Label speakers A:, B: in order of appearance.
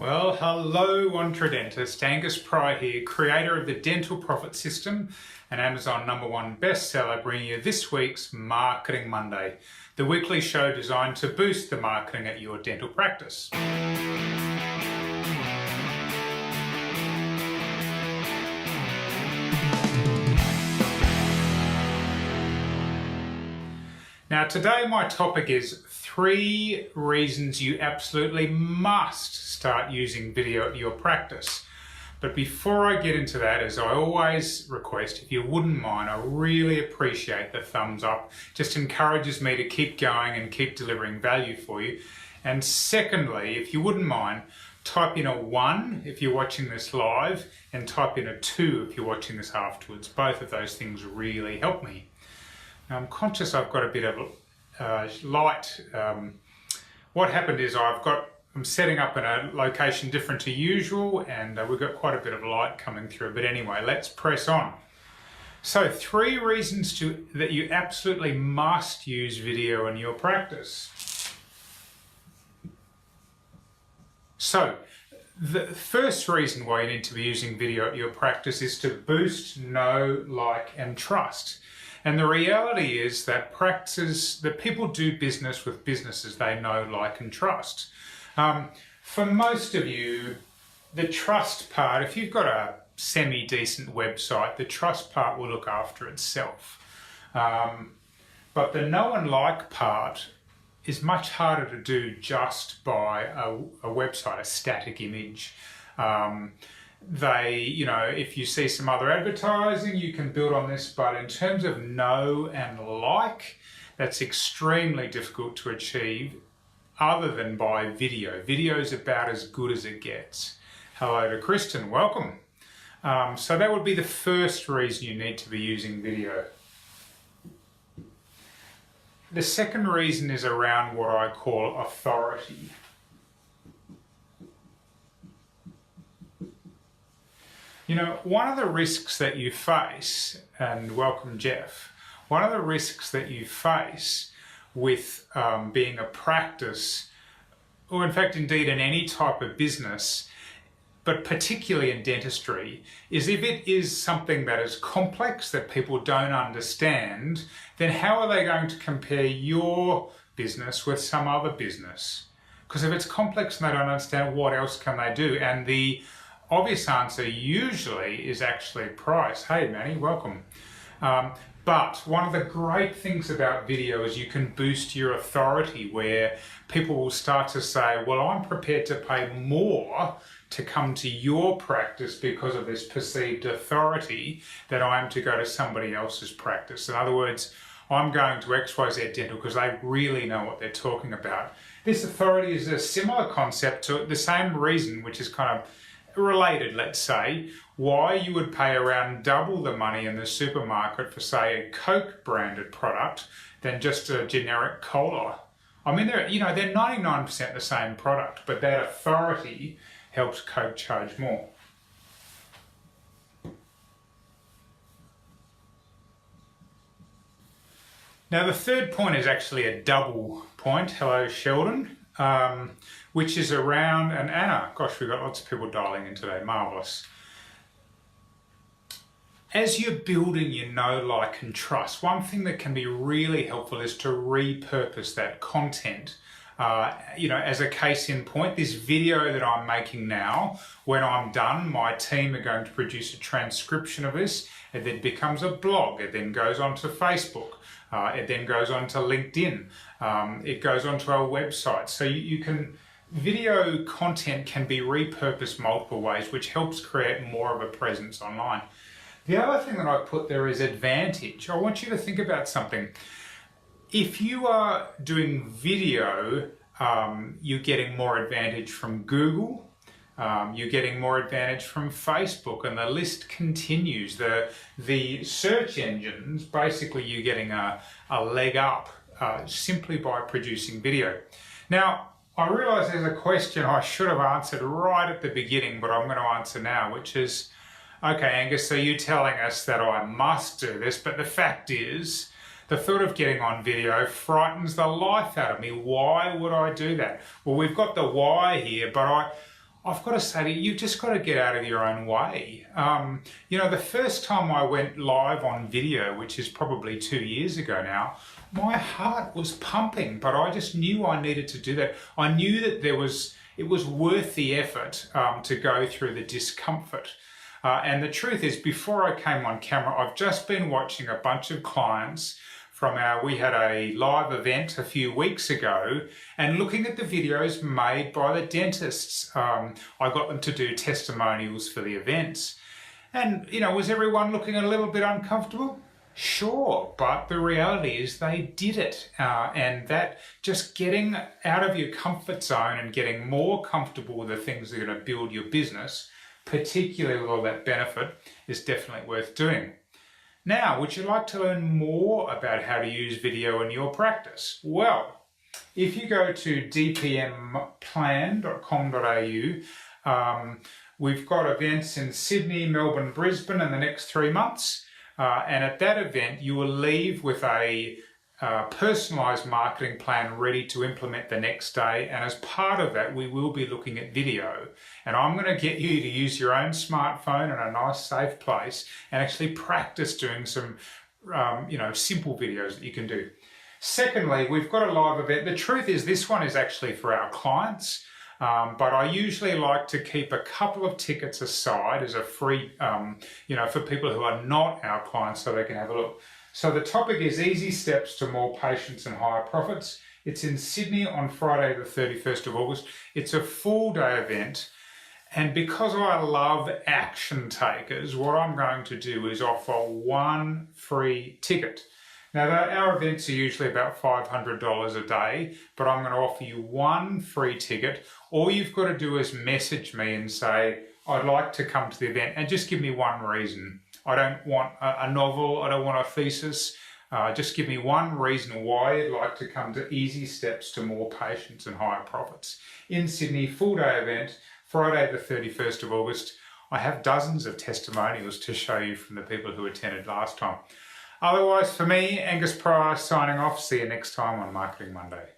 A: Well, hello Ontradentist, Angus Pryor here, creator of the Dental Profit System and Amazon #1 bestseller, bringing you this week's Marketing Monday, the weekly show designed to boost the marketing at your dental practice. Now today my topic is 3 reasons you absolutely must start using video at your practice. But before I get into that, as I always request, if you wouldn't mind, I really appreciate the thumbs up. Just encourages me to keep going and keep delivering value for you. And secondly, if you wouldn't mind, type in a 1 if you're watching this live and type in a 2 if you're watching this afterwards. Both of those things really help me. Now, I'm conscious I've got a bit of light. What happened is I'm setting up in a location different to usual, and we've got quite a bit of light coming through. But anyway, let's press on. So 3 reasons that you absolutely must use video in your practice. So the first reason why you need to be using video at your practice is to boost know, like, and trust. And the reality is that people do business with businesses they know, like, and trust. For most of you, the trust part, if you've got a semi-decent website, the trust part will look after itself. But the know and like part is much harder to do just by a website, a static image. If you see some other advertising, you can build on this, but in terms of know and like, that's extremely difficult to achieve other than by video. Video is about as good as it gets. Hello to Kristen, welcome. So that would be the first reason you need to be using video. The second reason is around what I call authority. You know, one of the risks that you face, and welcome Jeff, one of the risks that you face with being a practice, or in fact indeed in any type of business, but particularly in dentistry, is if it is something that is complex that people don't understand, then how are they going to compare your business with some other business? Because if it's complex and they don't understand, what else can they do? And the obvious answer usually is actually price. Hey Manny, welcome. But one of the great things about video is you can boost your authority, where people will start to say, well, I'm prepared to pay more to come to your practice because of this perceived authority than I am to go to somebody else's practice. In other words, I'm going to XYZ Dental because they really know what they're talking about. This authority is a similar concept to the same reason, which is kind of related, let's say, why you would pay around double the money in the supermarket for, say, a Coke branded product than just a generic cola. I mean, they're 99% the same product, but that authority helps Coke charge more. Now, the third point is actually a double point. Hello, Sheldon. Which is around, and Anna, gosh, we've got lots of people dialing in today, marvellous. As you're building your know, like, and trust, one thing that can be really helpful is to repurpose that content. As a case in point, this video that I'm making now, when I'm done, my team are going to produce a transcription of this. It then becomes a blog. It then goes onto Facebook. It then goes on to LinkedIn. It goes onto our website. So video content can be repurposed multiple ways, which helps create more of a presence online. The other thing that I put there is advantage. I want you to think about something. If you are doing video, you're getting more advantage from Google. You're getting more advantage from Facebook, and the list continues. The search engines, basically you're getting a leg up simply by producing video. Now, I realise there's a question I should have answered right at the beginning, but I'm going to answer now, which is, okay, Angus, so you're telling us that I must do this, but the fact is, the thought of getting on video frightens the life out of me. Why would I do that? Well, we've got the why here, but I've got to say to you, you've just got to get out of your own way. You know, the first time I went live on video, which is probably 2 years ago now, my heart was pumping, but I just knew I needed to do that. I knew that it was worth the effort to go through the discomfort. And the truth is, before I came on camera, I've just been watching a bunch of clients we had a live event a few weeks ago, and looking at the videos made by the dentists. I got them to do testimonials for the events. And, you know, was everyone looking a little bit uncomfortable? Sure, but the reality is they did it. And that just getting out of your comfort zone and getting more comfortable with the things that are going to build your business, particularly with all that benefit, is definitely worth doing. Now, would you like to learn more about how to use video in your practice? Well, if you go to dpmplan.com.au, we've got events in Sydney, Melbourne, Brisbane in the next 3 months. And at that event, you will leave with a personalised marketing plan ready to implement the next day. And as part of that, we will be looking at video. And I'm going to get you to use your own smartphone in a nice, safe place and actually practice doing some, simple videos that you can do. Secondly, we've got a live event. The truth is, this one is actually for our clients. But I usually like to keep a couple of tickets aside as a free, for people who are not our clients so they can have a look. So the topic is Easy Steps to More Patients and Higher Profits. It's in Sydney on Friday the 31st of August. It's a full day event. And because I love action takers, what I'm going to do is offer one free ticket. Now, our events are usually about $500 a day, but I'm going to offer you one free ticket. All you've got to do is message me and say, I'd like to come to the event, and just give me one reason. I don't want a novel, I don't want a thesis. Just give me one reason why you'd like to come to Easy Steps to More Patients and Higher Profits. In Sydney, full day event, Friday the 31st of August. I have dozens of testimonials to show you from the people who attended last time. Otherwise, for me, Angus Pryor signing off. See you next time on Marketing Monday.